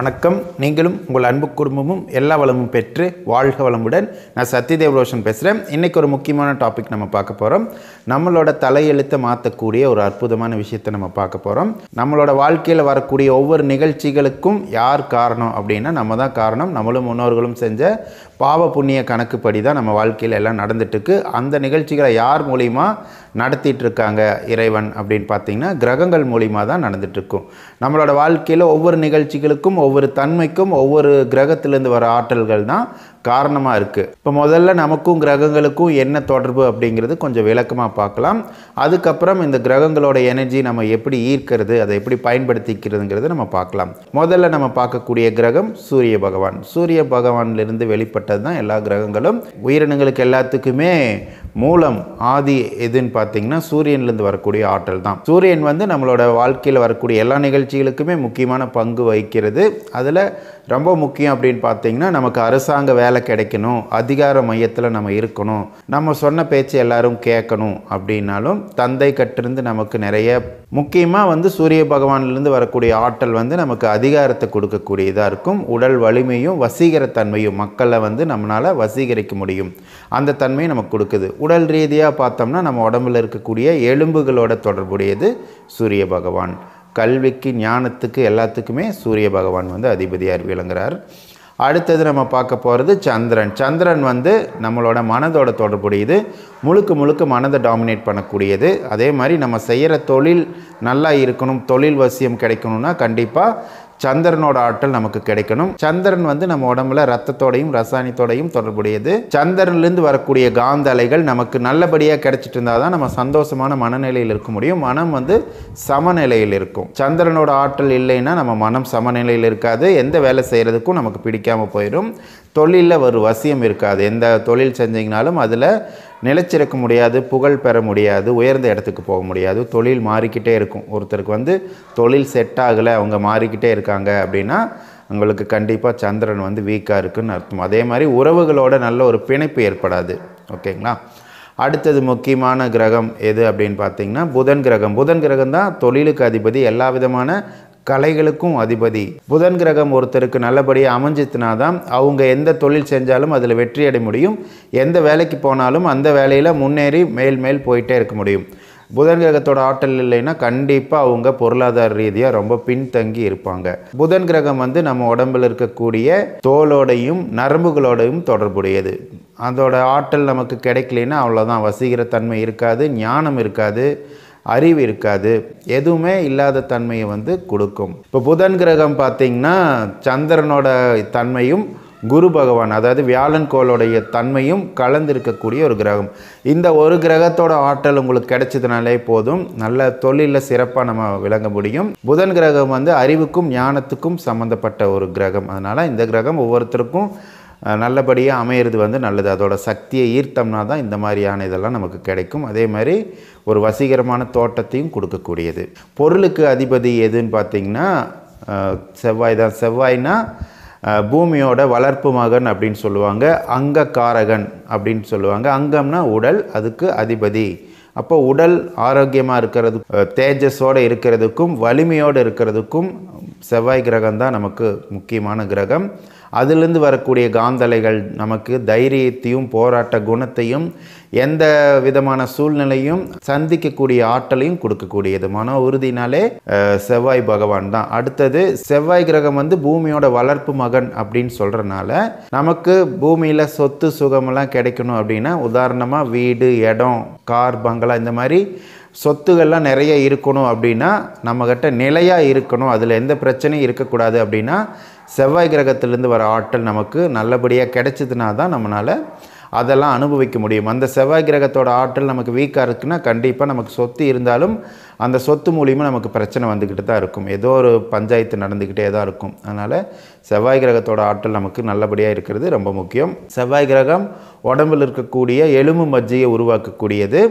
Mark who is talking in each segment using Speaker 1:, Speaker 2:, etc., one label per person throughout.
Speaker 1: வணக்கம். நீங்களும் உங்கள் அன்பு குடும்பமும் எல்லா வளமும் பெற்று வாழ்க வளமுடன். நான் சத்யதேவ் ரோஷன் பேசுகிறேன். இன்றைக்கி ஒரு முக்கியமான டாபிக் நம்ம பார்க்க போகிறோம். நம்மளோட தலையெழுத்தை மாற்றக்கூடிய ஒரு அற்புதமான விஷயத்தை நம்ம பார்க்க போகிறோம். நம்மளோட வாழ்க்கையில் வரக்கூடிய ஒவ்வொரு நிகழ்ச்சிகளுக்கும் யார் காரணம் அப்படின்னா நம்ம தான் காரணம். நம்மளும் முன்னோர்களும் செஞ்ச பாவ புண்ணிய கணக்குப்படி தான் நம்ம வாழ்க்கையில் எல்லாம் நடந்துட்டுருக்கு. அந்த நிகழ்ச்சிகளை யார் மூலிமா நடத்திட்டு இருக்காங்க இறைவன் அப்படின்னு பார்த்தீங்கன்னா கிரகங்கள் மூலிமா தான் நடந்துட்டுருக்கும். நம்மளோட வாழ்க்கையில் ஒவ்வொரு நிகழ்ச்சிகளுக்கும் ஒவ்வொரு தன்மைக்கும் ஒவ்வொரு கிரகத்திலேருந்து வர ஆற்றல்கள் தான் காரணமாக இருக்குது. இப்போ முதல்ல நமக்கும் கிரகங்களுக்கும் என்ன தொடர்பு அப்படிங்கிறது கொஞ்சம் விளக்கமாக பார்க்கலாம். அதுக்கப்புறம் இந்த கிரகங்களோட எனர்ஜி நம்ம எப்படி ஈர்க்கிறது, அதை எப்படி பயன்படுத்திக்கிறதுங்கிறது நம்ம பார்க்கலாம். முதல்ல நம்ம பார்க்கக்கூடிய கிரகம் சூரிய பகவான். சூரிய பகவானிலிருந்து வெளிப்பட்டது தான் எல்லா கிரகங்களும். உயிரினங்களுக்கு எல்லாத்துக்குமே மூலம் ஆதி எதுன்னு பார்த்தீங்கன்னா சூரியன்லேருந்து வரக்கூடிய ஆற்றல் தான். சூரியன் நம்மளோட வாழ்க்கையில் வரக்கூடிய எல்லா நிகழ்ச்சிகளுக்குமே முக்கியமான பங்கு வகிக்கிறது. அதில் ரொம்ப முக்கியம் அப்படின்னு பார்த்தீங்கன்னா நமக்கு அரசாங்க வேலை கிடைக்கணும், அதிகார மையத்தில் நம்ம இருக்கணும், நம்ம சொன்ன பேச்சு எல்லாரும் கேட்கணும் அப்படின்னாலும் தந்தை கட்டிருந்து நமக்கு நிறைய முக்கியமாக சூரிய பகவானிலிருந்து வரக்கூடிய ஆற்றல் நமக்கு அதிகாரத்தை கொடுக்கக்கூடியதாக இருக்கும். உடல் வலிமையும் வசீகரத்தன்மையும் மக்களை நம்மளால் வசீகரிக்க முடியும். அந்த தன்மையை நமக்கு கொடுக்குது. உடல் ரீதியாக பார்த்தோம்னா நம்ம உடம்புல இருக்கக்கூடிய எலும்புகளோட தொடர்புடையது சூரிய பகவான். கல்விக்கு ஞானத்துக்கு எல்லாத்துக்குமே சூரிய பகவான் அதிபதியார் விளங்குறார். அடுத்தது நம்ம பார்க்க போகிறது சந்திரன். சந்திரன் நம்மளோட மனதோட தொடர்புடையது. முழுக்க மனதை டாமினேட் பண்ணக்கூடியது. அதே மாதிரி நம்ம செய்கிற தொழில் நல்லா இருக்கணும், தொழில் வசியம் கிடைக்கணும்னா கண்டிப்பாக சந்திரனோட ஆற்றல் நமக்கு கிடைக்கணும். சந்திரன் நம்ம உடம்புல ரத்தத்தோடையும் ரசாயனத்தோடையும் தொடர்புடையது. சந்திரன்லேருந்து வரக்கூடிய காந்த அலைகள் நமக்கு நல்லபடியாக கிடைச்சிட்டு இருந்தால் தான் நம்ம சந்தோஷமான மனநிலையில் இருக்க முடியும். மனம் சமநிலையில் இருக்கும். சந்திரனோட ஆற்றல் இல்லைன்னா நம்ம மனம் சமநிலையில் இருக்காது. எந்த வேலை செய்கிறதுக்கும் நமக்கு பிடிக்காமல் போயிடும். தொழிலில் ஒரு வசியம் இருக்காது. எந்த தொழில் செஞ்சிங்கனாலும் அதில் நிலைச்சிருக்க முடியாது, புகழ் பெற முடியாது, உயர்ந்த இடத்துக்கு போக முடியாது. தொழில் மாறிக்கிட்டே இருக்கும். ஒருத்தருக்கு தொழில் செட் ஆகலை, அவங்க மாறிக்கிட்டே இருக்காங்க அப்படின்னா உங்களுக்கு கண்டிப்பாக சந்திரன் வீக்காக இருக்குன்னு அர்த்தம். அதே மாதிரி உறவுகளோட நல்ல ஒரு பிணைப்பு ஏற்படாது. ஓகேங்களா? அடுத்தது முக்கியமான கிரகம் எது அப்படின்னு பார்த்தீங்கன்னா புதன் கிரகம். புதன் கிரகம் தான் தொழிலுக்கு அதிபதி, எல்லா விதமான கலைகளுக்கும் அதிபதி. புதன் கிரகம் ஒருத்தருக்கு நல்லபடியாக அமைஞ்சித்துனா தான் அவங்க எந்த தொழில் செஞ்சாலும் அதில் வெற்றி அடைய முடியும். எந்த வேலைக்கு போனாலும் அந்த வேலையில் முன்னேறி மேல் போயிட்டே இருக்க முடியும். புதன் கிரகத்தோட ஆற்றல் இல்லைன்னா கண்டிப்பாக அவங்க பொருளாதார ரீதியாக ரொம்ப பின்தங்கி இருப்பாங்க. புதன் கிரகம் நம்ம உடம்பில் இருக்கக்கூடிய தோலோடையும் நரம்புகளோடையும் தொடர்புடையது. அதோட ஆற்றல் நமக்கு கிடைக்கலன்னா அவ்வளோதான். வசீகரத்தன்மை இருக்காது, ஞானம் இருக்காது, அறிவு இருக்காது, எதுவுமே இல்லாத தன்மையை கொடுக்கும். இப்போ புதன் கிரகம் பார்த்திங்கன்னா சந்திரனோட தன்மையும் குரு பகவான் அதாவது வியாழன் கோளுடைய தன்மையும் கலந்திருக்கக்கூடிய ஒரு கிரகம். இந்த ஒரு கிரகத்தோட ஆற்றல் உங்களுக்கு கிடைச்சதுனாலே போதும், நல்ல தொழிலில் சிறப்பாக நம்ம விளங்க முடியும். புதன் கிரகம் அறிவுக்கும் ஞானத்துக்கும் சம்மந்தப்பட்ட ஒரு கிரகம். அதனால் இந்த கிரகம் ஒவ்வொருத்தருக்கும் நல்லபடியாக அமையிறது நல்லது. அதோட சக்தியை ஈர்த்தம்னா தான் இந்த மாதிரியான இதெல்லாம் நமக்கு கிடைக்கும். அதே மாதிரி ஒரு வசீகரமான தோட்டத்தையும் கொடுக்கக்கூடியது. பொருளுக்கு அதிபதி எதுன்னு பார்த்திங்கன்னா செவ்வாய் தான். செவ்வாய்னா பூமியோட வளர்ப்பு மகன் அப்படின்னு சொல்லுவாங்க, அங்கக்காரகன் அப்படின்னு சொல்லுவாங்க. அங்கம்னா உடல், அதுக்கு அதிபதி. அப்போ உடல் ஆரோக்கியமாக இருக்கிறது, தேஜஸோடு இருக்கிறதுக்கும் வலிமையோடு இருக்கிறதுக்கும் செவ்வாய் கிரகம் தான் நமக்கு முக்கியமான கிரகம். அதிலிருந்து வரக்கூடிய காந்தலைகள் நமக்கு தைரியத்தையும் போராட்ட குணத்தையும் எந்த விதமான சூழ்நிலையும் சந்திக்கக்கூடிய ஆற்றலையும் கொடுக்கக்கூடியது. மன உறுதினாலே செவ்வாய் பகவான் தான். அடுத்தது செவ்வாய் கிரகம் பூமியோட வளர்ப்பு மகன் அப்படின்னு சொல்கிறனால நமக்கு பூமியில் சொத்து சுகமெல்லாம் கிடைக்கணும் அப்படின்னா உதாரணமாக வீடு, இடம், கார், பங்களா இந்த மாதிரி சொத்துக்கள்லாம் நிறைய இருக்கணும் அப்படின்னா நம்மக்கிட்ட நிலையாக இருக்கணும், அதில் எந்த பிரச்சனையும் இருக்கக்கூடாது அப்படின்னா செவ்வாய் கிரகத்திலேருந்து வர ஆற்றல் நமக்கு நல்லபடியாக கிடைச்சதுனா தான் நம்மளால் அதெல்லாம் அனுபவிக்க முடியும். அந்த செவ்வாய் கிரகத்தோட ஆற்றல் நமக்கு வீக்காக இருக்குன்னா கண்டிப்பாக நமக்கு சொத்து இருந்தாலும் அந்த சொத்து மூலிமா நமக்கு பிரச்சனை வந்துக்கிட்டு தான் இருக்கும். ஏதோ ஒரு பஞ்சாயத்து நடந்துக்கிட்டே தான் இருக்கும். அதனால் செவ்வாய் கிரகத்தோட ஆற்றல் நமக்கு நல்லபடியாக இருக்கிறது ரொம்ப முக்கியம். செவ்வாய் கிரகம் உடம்பில் இருக்கக்கூடிய எலும்பு மஜ்ஜையை உருவாக்கக்கூடியது.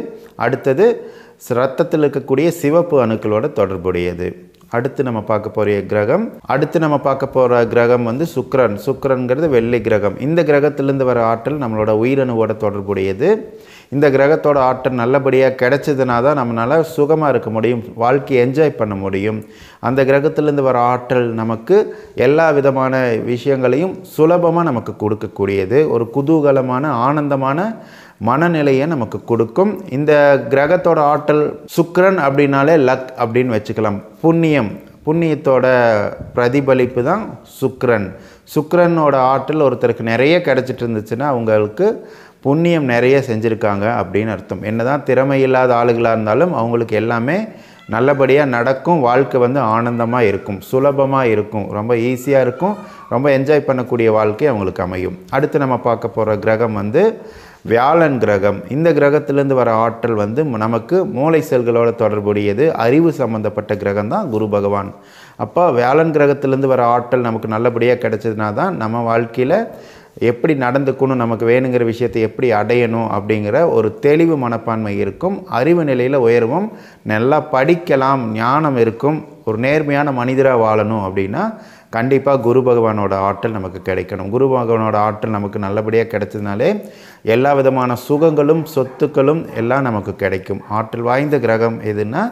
Speaker 1: அடுத்தது இரத்தத்தில் இருக்கக்கூடிய சிவப்பு அணுக்களோட தொடர்புடையது. அடுத்து நம்ம பார்க்க போகிற கிரகம் வந்து சுக்கிரன்கிறது வெள்ளி கிரகம். இந்த கிரகத்திலிருந்து வர ஆற்றல் நம்மளோட உயிரணுவோட தொடர்புடையது. இந்த கிரகத்தோட ஆற்றல் நல்லபடியாக கிடைச்சதுனா தான் நம்மளால் சுகமாக இருக்க முடியும், வாழ்க்கையை என்ஜாய் பண்ண முடியும். அந்த கிரகத்திலேருந்து வர ஆற்றல் நமக்கு எல்லா விதமான விஷயங்களையும் சுலபமாக நமக்கு கொடுக்கக்கூடியது. ஒரு குதூகலமான ஆனந்தமான மனநிலையை நமக்கு கொடுக்கும். இந்த கிரகத்தோட ஆற்றல் சுக்கிரன் அப்படின்னாலே லக் அப்படின்னு வச்சுக்கலாம். புண்ணியத்தோட பிரதிபலிப்பு தான் சுக்கிரனோட ஆற்றல் ஒருத்தருக்கு நிறைய கிடைச்சிட்டு இருந்துச்சுன்னா அவங்களுக்கு புண்ணியம் நிறைய செஞ்சுருக்காங்க அப்படின்னு அர்த்தம். என்னதான் திறமை இல்லாத ஆளுகளாக இருந்தாலும் அவங்களுக்கு எல்லாமே நல்லபடியாக நடக்கும். வாழ்க்கை வந்து ஆனந்தமாக இருக்கும், சுலபமாக இருக்கும், ரொம்ப ஈஸியாக இருக்கும், ரொம்ப என்ஜாய் பண்ணக்கூடிய வாழ்க்கை அவங்களுக்கு அமையும். அடுத்து நம்ம பார்க்க போகிற கிரகம் வந்து வியாழன் கிரகம். இந்த கிரகத்திலேருந்து வர ஆற்றல் வந்து நமக்கு மூளை செல்களோட தொடர்புடையது. அறிவு சம்மந்தப்பட்ட கிரகம் தான் குரு பகவான். அப்போ வியாழன் கிரகத்திலேருந்து வர ஆற்றல் நமக்கு நல்லபடியாக கிடைச்சதுனா தான் நம்ம வாழ்க்கையில் எப்படி நடந்துக்கணும், நமக்கு வேணுங்கிற விஷயத்தை எப்படி அடையணும் அப்படிங்கிற ஒரு தெளிவு மனப்பான்மை இருக்கும். அறிவு நிலையில் உயர்வும், நல்லா படிக்கலாம், ஞானம் இருக்கும், ஒரு நேர்மையான மனிதராக வாழணும் அப்படின்னா கண்டிப்பாக குரு பகவானோட ஆற்றல் நமக்கு கிடைக்கணும். குரு பகவானோட ஆற்றல் நமக்கு நல்லபடியாக கிடைச்சதுனாலே எல்லா விதமான சுகங்களும் சொத்துக்களும் எல்லாம் நமக்கு கிடைக்கும். ஆற்றல் வாய்ந்த கிரகம் எதுன்னா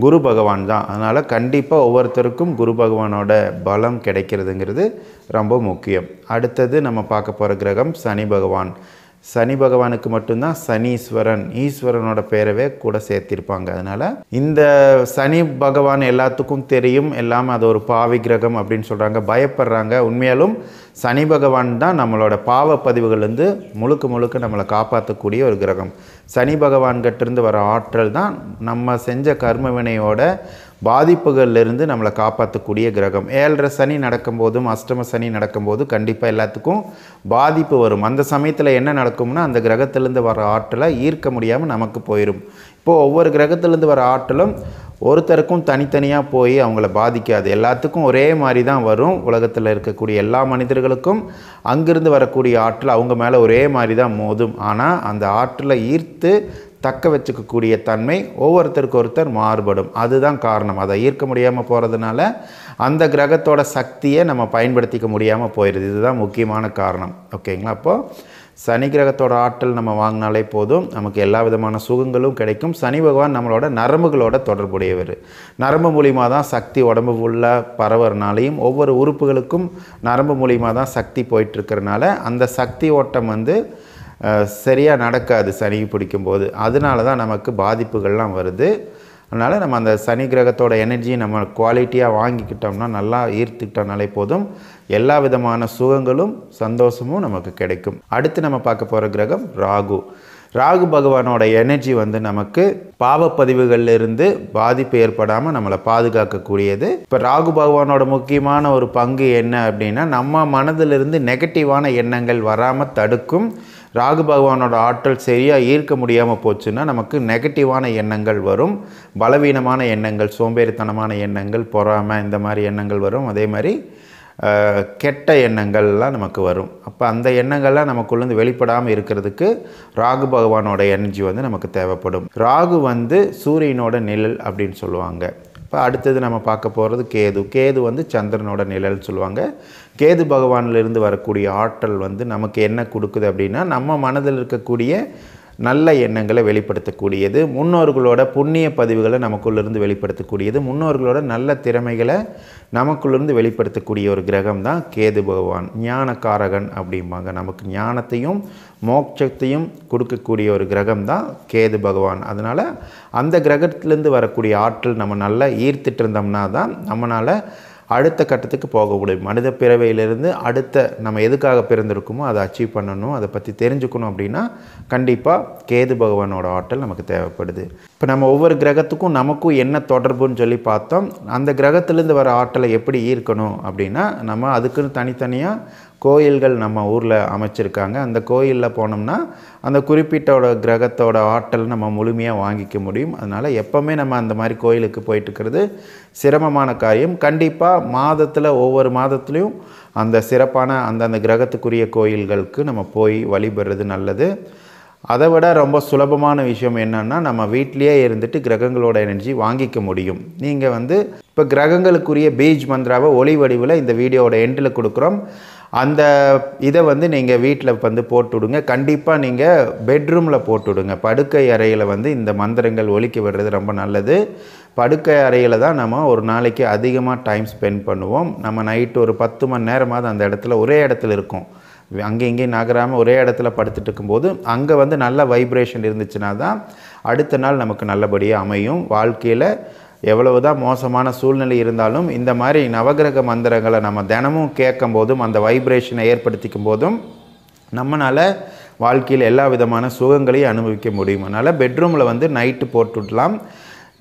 Speaker 1: குரு பகவான் தான். அதனால் கண்டிப்பாக ஒவ்வொருத்தருக்கும் குரு பகவானோட பலம் கிடைக்கிறதுங்கிறது ரொம்ப முக்கியம். அடுத்தது நம்ம பார்க்க போகிற கிரகம் சனி பகவான். சனி பகவானுக்கு மட்டும்தான் ஈஸ்வரனோட பேரவே கூட சேர்த்திருப்பாங்க. அதனால் இந்த சனி பகவான் எல்லாத்துக்கும் தெரியும், எல்லாமே அது ஒரு பாவி கிரகம் அப்படின்னு சொல்கிறாங்க, பயப்படுறாங்க. உண்மையாலும் சனி பகவான் தான் நம்மளோட பாவ பதிவுகள்லேருந்து முழுக்க நம்மளை காப்பாற்றக்கூடிய ஒரு கிரகம். சனி பகவான்கிட்டேருந்து வர ஆற்றல் தான் நம்ம செஞ்ச கர்ம வினையோட பாதிப்புகள்லேருந்து நம்மளை காப்பாற்றக்கூடிய கிரகம். 7.5 சனி நடக்கும்போதும் அஷ்டம சனி நடக்கும்போது கண்டிப்பாக எல்லாத்துக்கும் பாதிப்பு வரும். அந்த சமயத்தில் என்ன நடக்கும்னா அந்த கிரகத்திலேருந்து வர ஆற்றலை ஈர்க்க முடியாமல் நமக்கு போயிடும். இப்போது ஒவ்வொரு கிரகத்திலேருந்து வர ஆற்றலும் ஒருத்தருக்கும் தனித்தனியாக போய் அவங்கள பாதிக்காது, எல்லாத்துக்கும் ஒரே மாதிரி தான் வரும். உலகத்தில் இருக்கக்கூடிய எல்லா மனிதர்களுக்கும் அங்கிருந்து வரக்கூடிய ஆற்றல் அவங்க மேலே ஒரே மாதிரி தான் மோதும். ஆனால் அந்த ஆற்றலை ஈர்த்து தக்க வச்சுக்கக்கூடிய தன்மை ஒருத்தர் மாறுபடும். அதுதான் காரணம். அதை ஈர்க்க முடியாமல் போகிறதுனால அந்த கிரகத்தோட சக்தியை நம்ம பயன்படுத்திக்க முடியாமல் போயிடுது. இதுதான் முக்கியமான காரணம். ஓகேங்களா? அப்போது சனி கிரகத்தோட ஆற்றல் நம்ம வாங்கினாலே போதும், நமக்கு எல்லா விதமான சுகங்களும் கிடைக்கும். சனி பகவான் நம்மளோட நரம்புகளோட தொடர்புடையவர். நரம்பு மூலிமா தான் சக்தி உடம்பு ஃபுல்லாக பரவறனாலையும் ஒவ்வொரு உறுப்புகளுக்கும் நரம்பு மூலிமா தான் சக்தி போயிட்டுருக்கிறனால அந்த சக்தி ஓட்டம் வந்து சரியாக நடக்காது சனி பிடிக்கும்போது. அதனால தான் நமக்கு பாதிப்புகள்லாம் வருது. அதனால் நம்ம அந்த சனி கிரகத்தோட எனர்ஜியை நம்ம குவாலிட்டியாக வாங்கிக்கிட்டோம்னா, நல்லா ஈர்த்துக்கிட்டோம்னாலே போதும், எல்லா விதமான சுகங்களும் சந்தோஷமும் நமக்கு கிடைக்கும். அடுத்து நம்ம பார்க்க போகிற கிரகம் ராகு பகவானோட எனர்ஜி வந்து நமக்கு பாவப்பதிவுகளிலிருந்து பாதிப்பு ஏற்படாமல் நம்மளை பாதுகாக்கக்கூடியது. இப்போ ராகு பகவானோட முக்கியமான ஒரு பங்கு என்ன அப்படின்னா, நம்ம மனதிலிருந்து நெகட்டிவான எண்ணங்கள் வராமல் தடுக்கும். ராகு பகவானோட ஆற்றல் சரியாக ஈர்க்க முடியாமல் போச்சுன்னா நமக்கு நெகட்டிவான எண்ணங்கள் வரும், பலவீனமான எண்ணங்கள், சோம்பேறித்தனமான எண்ணங்கள், பொறாமை, இந்த மாதிரி எண்ணங்கள் வரும். அதே மாதிரி கெட்ட எண்ணங்கள்லாம் நமக்கு வரும். அப்போ அந்த எண்ணங்கள்லாம் நமக்குள்ளேருந்து வெளிப்படாமல் இருக்கிறதுக்கு ராகு பகவானோட எனர்ஜி வந்து நமக்கு தேவைப்படும். ராகு வந்து சூரியனோட நிழல் அப்படின்னு சொல்லுவாங்க. இப்போ அடுத்தது நம்ம பார்க்க போகிறது கேது வந்து சந்திரனோட நிழல்னு சொல்லுவாங்க. கேது பகவானிலிருந்து வரக்கூடிய ஆற்றல் வந்து நமக்கு என்ன கொடுக்குது அப்படின்னா, நம்ம மனதில் இருக்கக்கூடிய நல்ல எண்ணங்களை வெளிப்படுத்தக்கூடியது, முன்னோர்களோட புண்ணிய பதிவுகளை நமக்குள்ளேருந்து வெளிப்படுத்தக்கூடியது, முன்னோர்களோட நல்ல திறமைகளை நமக்குள்ளேருந்து வெளிப்படுத்தக்கூடிய ஒரு கிரகம் தான் கேது பகவான். ஞானக்காரகன் அப்படிம்பாங்க. நமக்கு ஞானத்தையும் மோட்சத்தையும் கொடுக்கக்கூடிய ஒரு கிரகம் தான் கேது பகவான். அதனால் அந்த கிரகத்திலேருந்து வரக்கூடிய ஆற்றல் நம்ம நல்லா ஈர்த்துட்டு இருந்தோம்னா தான் நம்மளால் அடுத்த கட்டத்துக்கு போக முடியும். மனித பிறவையிலிருந்து அடுத்த நம்ம எதுக்காக பிறந்திருக்குமோ அதை அச்சீவ் பண்ணணும், அதை பற்றி தெரிஞ்சுக்கணும் அப்படின்னா கண்டிப்பாக கேது பகவானோட ஆற்றல் நமக்கு தேவைப்படுது. இப்போ நம்ம ஒவ்வொரு கிரகத்துக்கும் நமக்கும் என்ன தொடர்புன்னு சொல்லி பார்த்தோம். அந்த கிரகத்திலேருந்து வர ஆற்றலை எப்படி ஈர்க்கணும் அப்படின்னா, நம்ம அதுக்குன்னு தனித்தனியாக கோயில்கள் நம்ம ஊரில் அமைச்சிருக்காங்க. அந்த கோயிலில் போனோம்னா அந்த குறிப்பிட்டோட கிரகத்தோட ஆற்றல் நம்ம முழுமையாக வாங்கிக்க முடியும். அதனால் எப்போவுமே நம்ம அந்த மாதிரி கோயிலுக்கு போயிட்டுருக்கிறது சிரமமான காரியம். கண்டிப்பாக மாதத்தில் ஒவ்வொரு மாதத்துலேயும் அந்த சிறப்பான அந்தந்த கிரகத்துக்குரிய கோயில்களுக்கு நம்ம போய் வழிபடுறது நல்லது. அதை விட ரொம்ப சுலபமான விஷயம் என்னென்னா, நம்ம வீட்லேயே இருந்துட்டு கிரகங்களோட எனர்ஜி வாங்கிக்க முடியும். நீங்கள் வந்து இப்போ இப்போ கிரகங்களுக்குரிய பீஜ் மந்திராவை ஒளி வடிவில் இந்த வீடியோவோட எண்டில் கொடுக்குறோம். அந்த இதை வந்து நீங்கள் வீட்டில் வந்து போட்டுவிடுங்க. கண்டிப்பாக நீங்கள் பெட்ரூமில் போட்டுவிடுங்க. படுக்கை அறையில் வந்து இந்த மந்திரங்கள் ஒலிக்க விடுறது ரொம்ப நல்லது. படுக்கை அறையில் தான் நம்ம ஒரு நாளைக்கு அதிகமாக டைம் ஸ்பெண்ட் பண்ணுவோம். நம்ம நைட்டு ஒரு 10 மணி நேரமாவது அந்த இடத்துல ஒரே இடத்துல இருக்கும். அங்கே இங்கேயும் நகராமல் ஒரே இடத்துல படுத்துட்டு இருக்கும்போது அங்கே வந்து நல்ல வைப்ரேஷன் இருந்துச்சுன்னா தான் அடுத்த நாள் நமக்கு நல்லபடியாக அமையும். வாழ்க்கையில் எவ்வளவுதான் மோசமான சூழ்நிலை இருந்தாலும் இந்த மாதிரி நவகிரக மந்திரங்களை நம்ம தினமும் கேட்கும் போதும் அந்த வைப்ரேஷனை ஏற்படுத்திக்கும் போதும் நம்மளால் வாழ்க்கையில் எல்லா விதமான சுகங்களையும் அனுபவிக்க முடியும். அதனால் பெட்ரூமில் வந்து நைட்டு போட்டுவிடலாம்.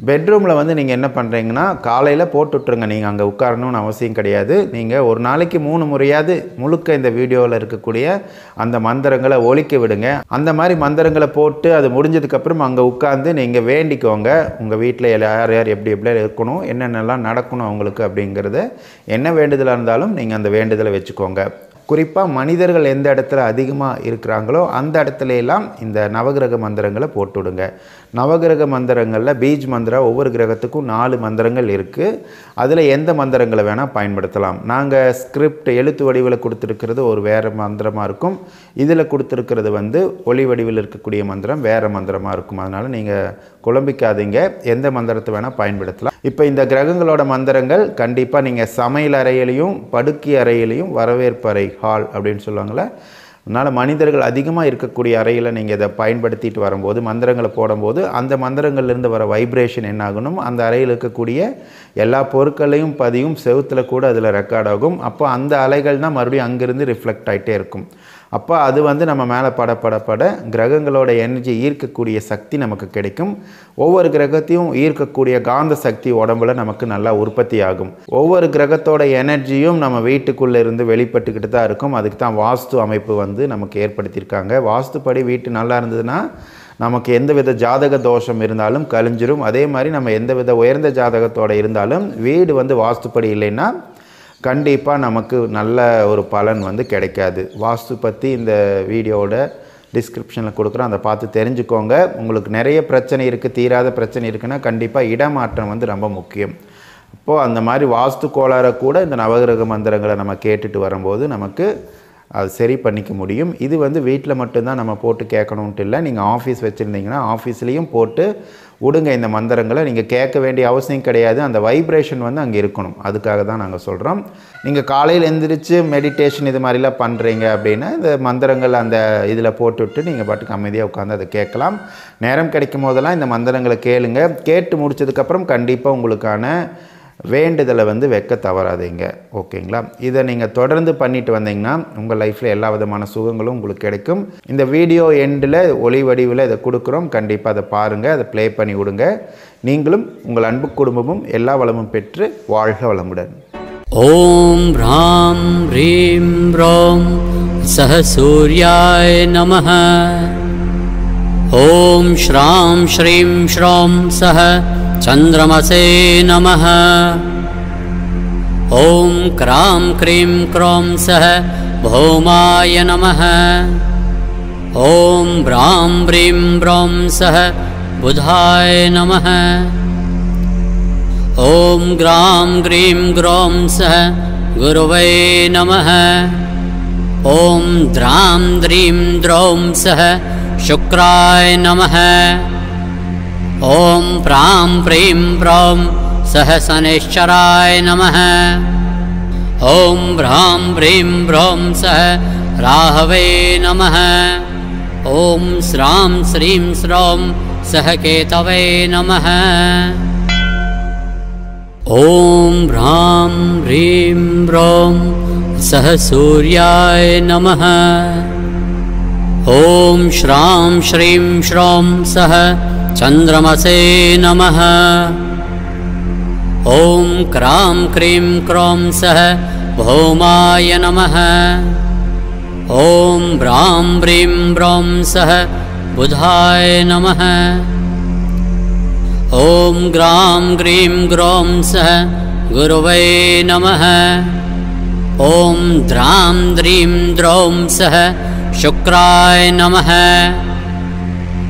Speaker 1: பெட்ரூமில் வந்து நீங்கள் என்ன பண்ணுறீங்கன்னா காலையில் போட்டுவிட்ருங்க. நீங்கள் அங்கே உட்காரணும்னு அவசியம் கிடையாது. நீங்கள் ஒரு நாளைக்கு 3 முறையாவது முழுக்க இந்த வீடியோவில் இருக்கக்கூடிய அந்த மந்திரங்களை ஒலிக்க விடுங்க. அந்த மாதிரி மந்திரங்களை போட்டு அது முடிஞ்சதுக்கப்புறம் அங்கே உட்காந்து நீங்கள் வேண்டிக்கோங்க. உங்கள் வீட்டில் யார் யார் எப்படி எப்படி இருக்கணும், என்னென்னலாம் நடக்கணும் அவங்களுக்கு அப்படிங்கிறத என்ன வேண்டுதலாக இருந்தாலும் நீங்கள் அந்த வேண்டுதலை வச்சுக்கோங்க. குறிப்பாக மனிதர்கள் எந்த இடத்துல அதிகமாக இருக்கிறாங்களோ அந்த இடத்துல எல்லாம் இந்த நவகிரக மந்திரங்களை போட்டுவிடுங்க. நவகிரக மந்திரங்களில் பீஜ் மந்திரம் ஒவ்வொரு கிரகத்துக்கும் 4 மந்திரங்கள் இருக்குது. அதில் எந்த மந்திரங்களை வேணால் பயன்படுத்தலாம். நாங்கள் ஸ்கிரிப்ட் எழுத்து வடிவில் கொடுத்துருக்கிறது ஒரு வேறு மந்திரமாக இருக்கும். இதில் கொடுத்துருக்கிறது வந்து ஒளி வடிவில் இருக்கக்கூடிய மந்திரம் வேறு மந்திரமாக இருக்கும். அதனால் நீங்கள் குழம்பிக்காதீங்க, எந்த மந்திரத்தை வேணால் பயன்படுத்தலாம். இப்போ இந்த கிரகங்களோட மந்திரங்கள் கண்டிப்பாக நீங்கள் சமையல் அறையிலையும் படுக்கை அறையிலையும் வரவேற்பு அறை ஹால் அப்படின்னு சொல்லுவாங்களே, அதனால் மனிதர்கள் அதிகமாக இருக்கக்கூடிய அறையில் நீங்கள் இதை பயன்படுத்திட்டு வரும்போது மந்திரங்களை போடும்போது அந்த மந்திரங்கள்லேருந்து வர வைப்ரேஷன் என்ன ஆகணும், அந்த அறையில் இருக்கக்கூடிய எல்லா பொருட்களையும் பதியும் செவுத்தில் கூட அதில் ரெக்கார்ட் ஆகும். அப்போ அந்த அலைகள் தான் மறுபடியும் அங்கேருந்து ரிஃப்ளெக்ட் ஆகிட்டே இருக்கும். அப்போ அது வந்து நம்ம மேலே பட கிரகங்களோட எனர்ஜி ஈர்க்கக்கூடிய சக்தி நமக்கு கிடைக்கும். ஒவ்வொரு கிரகத்தையும் ஈர்க்கக்கூடிய காந்த சக்தி உடம்புல நமக்கு நல்லா உற்பத்தி ஆகும். ஒவ்வொரு கிரகத்தோட எனர்ஜியும் நம்ம வீட்டுக்குள்ளே இருந்து வெளிப்பட்டுக்கிட்டு தான் இருக்கும். அதுக்கு தான் வாஸ்து அமைப்பு வந்து நமக்கு ஏற்படுத்தியிருக்காங்க. வாஸ்துப்படி வீட்டு நல்லா இருந்ததுன்னா நமக்கு எந்தவித ஜாதக தோஷம் இருந்தாலும் கழிஞ்சிரும். அதே மாதிரி நம்ம எந்தவித உயர்ந்த ஜாதகத்தோடு இருந்தாலும் வீடு வந்து வாஸ்துப்படி இல்லைன்னா கண்டிப்பாக நமக்கு நல்ல ஒரு பலன் வந்து கிடைக்காது. வாஸ்து பற்றி இந்த வீடியோவோட டிஸ்கிரிப்ஷனில் கொடுக்குறோம், அதை பார்த்து தெரிஞ்சுக்கோங்க. உங்களுக்கு நிறைய பிரச்சனை இருக்குது, தீராத பிரச்சனை இருக்குன்னா கண்டிப்பாக இடமாற்றம் வந்து ரொம்ப முக்கியம். அப்போது அந்த மாதிரி வாஸ்து கோளாறை கூட இந்த நவகிரக மந்திரங்களை நம்ம கேட்டுட்டு வரும்போது நமக்கு அது சரி பண்ணிக்க முடியும். இது வந்து வீட்டில் மட்டும்தான் நம்ம போட்டு கேட்கணுன்ட்டு இல்லை. நீங்கள் ஆஃபீஸ் வச்சுருந்தீங்கன்னா ஆஃபீஸ்லேயும் போட்டு விடுங்க. இந்த மந்திரங்களை நீங்கள் கேட்க வேண்டிய அவசியம் கிடையாது. அந்த வைப்ரேஷன் வந்து அங்கே இருக்கணும். அதுக்காக தான் நாங்கள் சொல்கிறோம். நீங்கள் காலையில் எழுந்திரிச்சு மெடிடேஷன் இது மாதிரிலாம் பண்ணுறீங்க அப்படின்னா இந்த மந்திரங்கள் அந்த இதில் போட்டுவிட்டு நீங்கள் பாட்டுக்கு அமைதியாக உட்காந்து அதை கேட்கலாம். நேரம் கிடைக்கும் போதெல்லாம் இந்த மந்திரங்களை கேளுங்க. கேட்டு முடிச்சதுக்கப்புறம் கண்டிப்பாக உங்களுக்கான வேண்டுதலை வந்து வைக்க தவறாதீங்க. ஓகேங்களா? இதை நீங்கள் தொடர்ந்து பண்ணிட்டு வந்தீங்கன்னா உங்கள் லைஃப்பில் எல்லா விதமான சுகங்களும் உங்களுக்கு கிடைக்கும். இந்த வீடியோ எண்டில் ஒளி வடிவில் இதை கொடுக்குறோம். கண்டிப்பாக அதை பாருங்கள், அதை ப்ளே பண்ணி விடுங்க. நீங்களும் உங்கள் அன்பு குடும்பமும் எல்லா வளமும் பெற்று வாழ்க வளமுடன்.
Speaker 2: ஓம் ராம் ரீம் ரோம் சஹ சூர்யாய நமஹ. ஓம் ஸ்ராம் ஸ்ரீம் ஸ்ரோம் சஹ चंद्रमसे नमः. ओम क्रां क्रीं क्रों सह भौमाय नमः. ओम ब्रां ब्रीं ब्रौं सह बुधाय नमः. ओम ग्रां ग्रीं ग्रौं सह गुरुवे नमः. ओम द्रां द्रीं द्रौं सह शुक्राय नमः. ओम प्रां प्रीं प्रौं सह शनैश्चराय नमः. ओम भ्रां प्रीं प्रौं सह राहवे नमः. ओम श्रां श्रीं श्रौं सह केतवे नमः. ओम भ्रां प्रीं प्रौं सह सूर्याय नमः. ओम श्रां श्रीं श्रौं सह चंद्रमसे नमः. ओम क्रां क्रीं क्रों सह भौमाय नमः. ओम ब्रां ब्रीं ब्रौं सह बुधाय नमः. ओम ग्रां ग्रीं ग्रौं सह गुरुवे नमः. ओम द्रां द्रीं द्रौं सह शुक्राय नमः.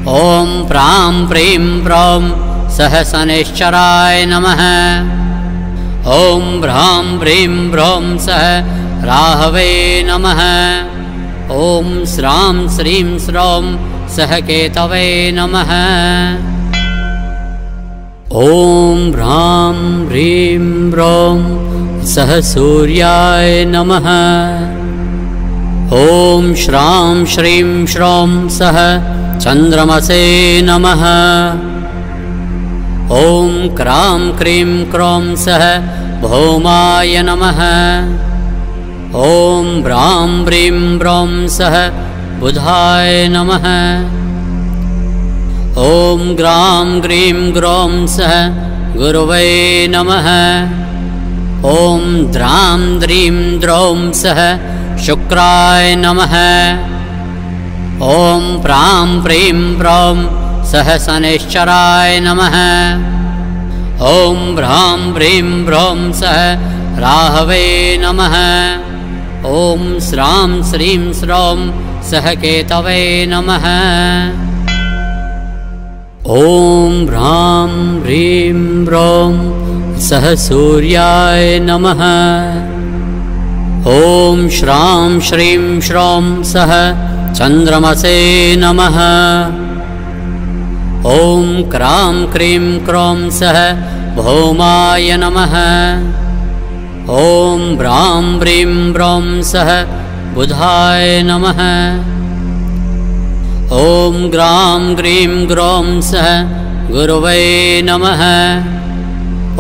Speaker 2: ओम प्रां प्रीं प्रौं सह शनैश्चराय नमः. ॐ भ्रां प्रीं ब्रौं सः राहवे नमः। ॐ श्रां श्रीं श्रौं सः केतवे नमः। ॐ भ्रां प्रीं ब्रौं सः सूर्याय नमः। ॐ श्रां श्रीं श्रौं सः चन्द्रमसे नमः। ॐ क्रां क्रीं क्रौं सः भौमाय नमः। ॐ भ्रां प्रीं ब्रौं सः बुधाय नमः। ॐ ग्रां ग्रीं ग्रौं सः गुरवे नमः। ॐ द्रां द्रीं द्रौं सः शुक्राय नमः। ॐ प्रां प्रीं प्रौं सः शनैश्चराय नमः। ॐ भ्रां प्रीं ब्रौं सः राहवे नमः। ॐ श्रां श्रीं श्रौं सः केतवे नमः। ॐ भ्रां प्रीं ब्रौं सः सूर्याय नमः। ॐ श्रां श्रीं श्रौं सः चन्द्रमसे नमः। ॐ क्रां क्रीं क्रौं सः भौमाय नमः। ॐ भ्रां प्रीं ब्रौं सः बुधाय नमः। ॐ ग्रां ग्रीं ग्रौं सः गुरवे नमः।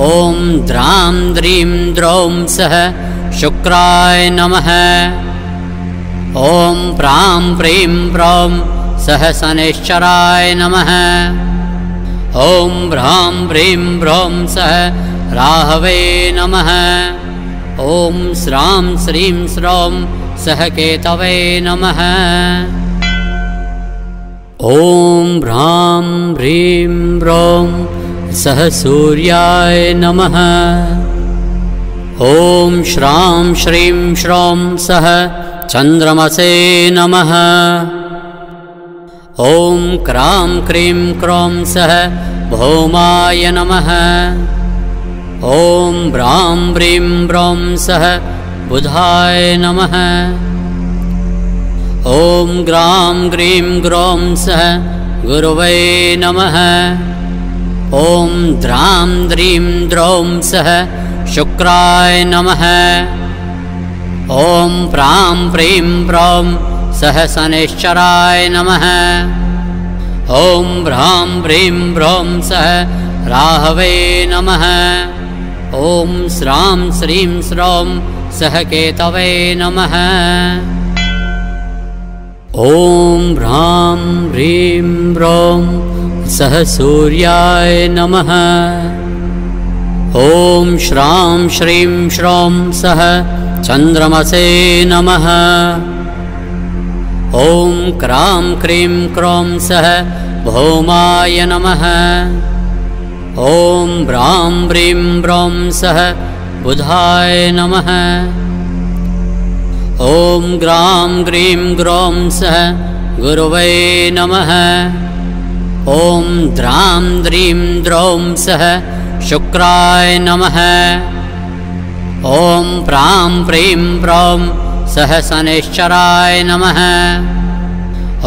Speaker 2: ॐ द्रां द्रीं द्रौं सः शुक्राय नमः। ॐ प्रां प्रीं प्रौं सः शनैश्चराय नमः। ॐ भ्रां प्रीं ब्रौं सः राहवे नमः। ॐ श्रां श्रीं श्रौं सः केतवे नमः। ॐ भ्रां प्रीं ब्रौं सः सूर्याय नमः। ॐ श्रां श्रीं श्रौं सः चन्द्रमसे नमः। ॐ क्रां क्रीं क्रौं सः भौमाय नमः। ॐ भ्रां प्रीं ब्रौं सः बुधाय नमः। ॐ ग्रां ग्रीं ग्रौं सः गुरवे नमः। ॐ द्रां द्रीं द्रौं सः शुक्राय नमः। ॐ प्रां प्रीं प्रौं सः शनैश्चराय नमः। ॐ भ्रां प्रीं ब्रौं सः राहवे नमः। ॐ श्रां श्रीं श्रौं सः केतवे नमः। ॐ भ्रां प्रीं ब्रौं सः सूर्याय नमः। ॐ श्रां श्रीं श्रौं सः चन्द्रमसे नमः। ॐ क्रां क्रीं क्रौं सः भौमाय नमः। ॐ भ्रां प्रीं ब्रौं सः बुधाय नमः। ॐ ग्रां ग्रीं ग्रौं सः गुरवे नमः। ॐ द्रां द्रीं द्रौं सः शुक्राय नमः। ॐ प्रां प्रीं प्रौं सः शनैश्चराय नमः।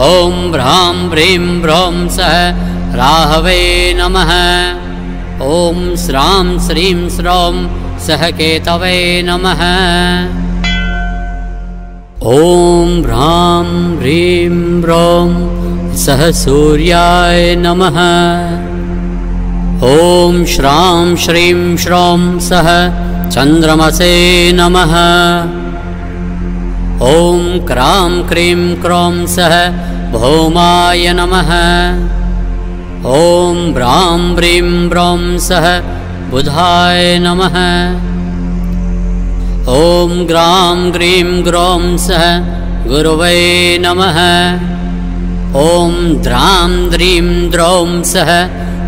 Speaker 2: ॐ भ्रां प्रीं ब्रौं सः राहवे नमः। ॐ श्रां श्रीं श्रौं सः केतवे नमः। ॐ भ्रां प्रीं ब्रौं सः सूर्याय नमः। ॐ श्रां श्रीं श्रौं सः चन्द्रमसे नमः। ॐ क्रां क्रीं क्रौं सः भौमाय नमः। ॐ भ्रां प्रीं ब्रौं सः बुधाय नमः। ॐ ग्रां ग्रीं ग्रौं सः गुरवे नमः। ॐ द्रां द्रीं द्रौं सः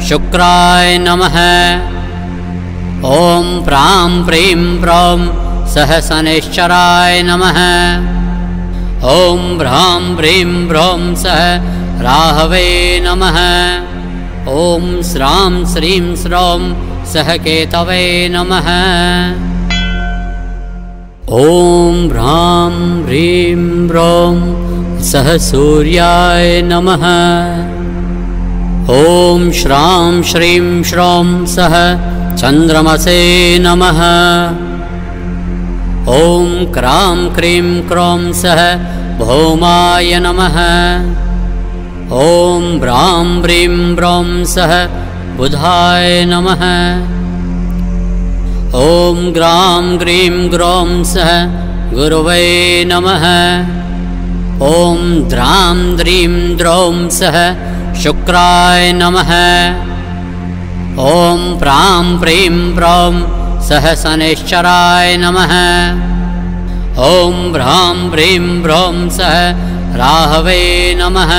Speaker 2: शुक्राय नमः। ॐ प्रां प्रीं प्रौं सः शनैश्चराय नमः। ॐ भ्रां प्रीं ब्रौं सः राहवे नमः। ॐ श्रां श्रीं श्रौं सह केतवे नमः। ॐ ह्रां ह्रीं ह्रौं सह सूर्याय नमः। ॐ श्रां श्रीं श्रौं सह चन्द्रमसे नमः। ॐ क्रां क्रीं क्रौं सह भौमाय नमः। ॐ ब्रां ब्रीं ब्रौं सह बुधाय नमः। ॐ ग्रां ग्रीं ग्रौं सह गुरवे नमः। ॐ द्रां द्रीं द्रौं सह शुक्राय नमः। ॐ प्रां प्रीं प्रौं सह शनैश्चराय नमः। ॐ भ्रां प्रीं प्रौं सह राहवे नमः।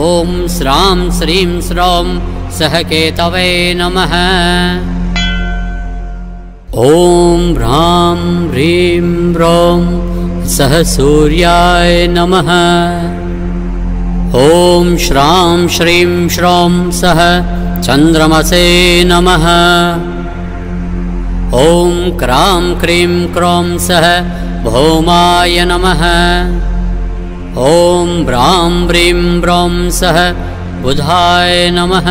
Speaker 2: ॐ श्रां श्रीं श्रौं सह केतवे नमः। ॐ ह्रां ह्रीं ह्रौं सह सूर्याय नमः। ॐ श्रां श्रीं श्रौं सह चन्द्रमसे नमः। ॐ क्रां क्रीं क्रौं सह भौमाय नमः। ॐ ब्रां ब्रीं ब्रौं सह बुधाय नमः।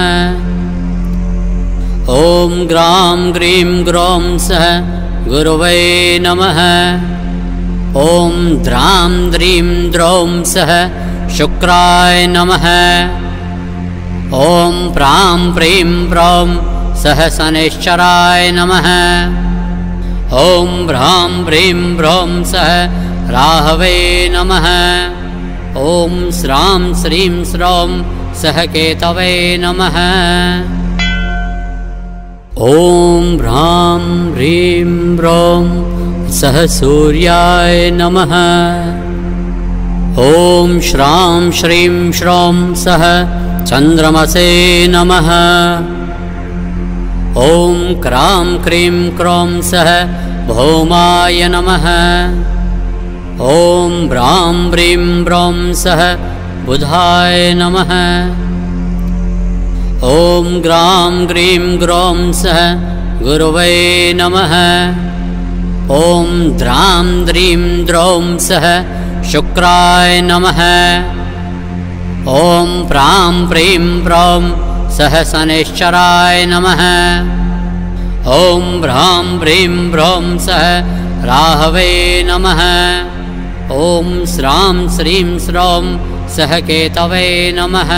Speaker 2: ॐ ग्रां ग्रीं ग्रौं सह गुरवे नमः। ॐ द्रां द्रीं द्रौं सह शुक्राय नमः। ॐ प्रां प्रीं प्रौं सह शनैश्चराय नमः। ॐ भ्रां प्रीं प्रौं सह राहवे नमः। ॐ श्रां श्रीं श्रौं सह केतवे नमः। ॐ ह्रां ह्रीं ह्रौं सह सूर्याय नमः। ॐ श्रां श्रीं श्रौं सह चन्द्रमसे नमः। ॐ क्रां क्रीं क्रौं सह भौमाय नमः। ॐ ब्रां ब्रीं ब्रौं सह बुधाय नमः। ॐ ग्रां ग्रीं ग्रौं सह गुरवे नमः। ॐ द्रां द्रीं द्रौं सह शुक्राय नमः। ॐ प्रां प्रीं प्रौं सह शनैश्चराय नमः। ॐ भ्रां प्रीं प्रौं सह राहवे नमः। ॐ श्रां श्रीं श्रौं सह केतवे नमः।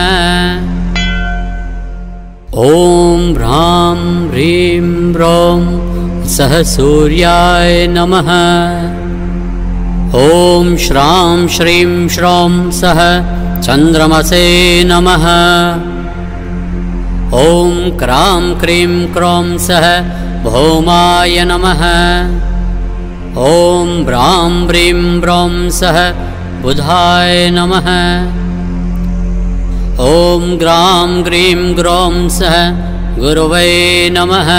Speaker 2: ॐ ह्रां ह्रीं ह्रौं सह सूर्याय नमः। ॐ श्रां श्रीं श्रौं सह चन्द्रमसे नमः। ॐ क्रां क्रीं क्रौं सह भौमाय नमः। ॐ ब्रां ब्रीं ब्रौं सह बुधाय नमः। ॐ ग्रां ग्रीं ग्रौं सह गुरवे नमः।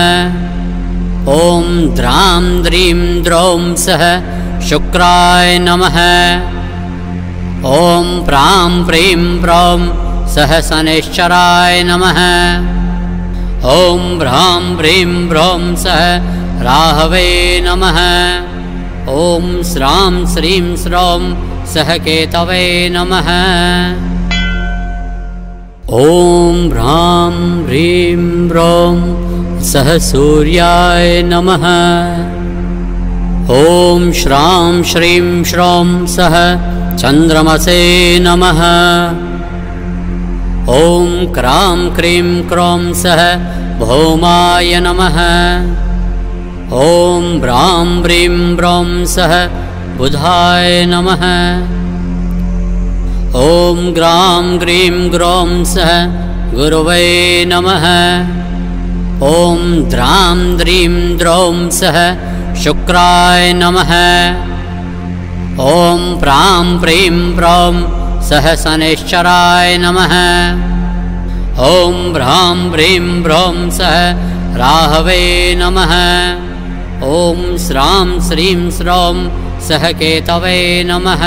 Speaker 2: ॐ द्रां द्रीं द्रौं सह शुक्राय नमः। ॐ प्रां प्रीं प्रौं सह शनैश्चराय नमः। ॐ भ्रां प्रीं प्रौं सह राहवे नमः। ॐ श्रां श्रीं श्रौं सह केतवे नमः। ॐ ह्रां ह्रीं ह्रौं सह सूर्याय नमः। ॐ श्रां श्रीं श्रौं सह चन्द्रमसे नमः। ॐ क्रां क्रीं क्रौं सह भौमाय नमः। ॐ ब्रां ब्रीं ब्रौं सह बुधाय नमः। ॐ ग्रां ग्रीं ग्रौं सह गुरवे नमः। ॐ द्रां द्रीं द्रौं सह शुक्राय नमः। ॐ प्रां प्रीं प्रौं सह शनैश्चराय नमः। ॐ भ्रां प्रीं प्रौं सह राहवे नमः। ॐ श्रां श्रीं श्रौं सह केतवे नमः।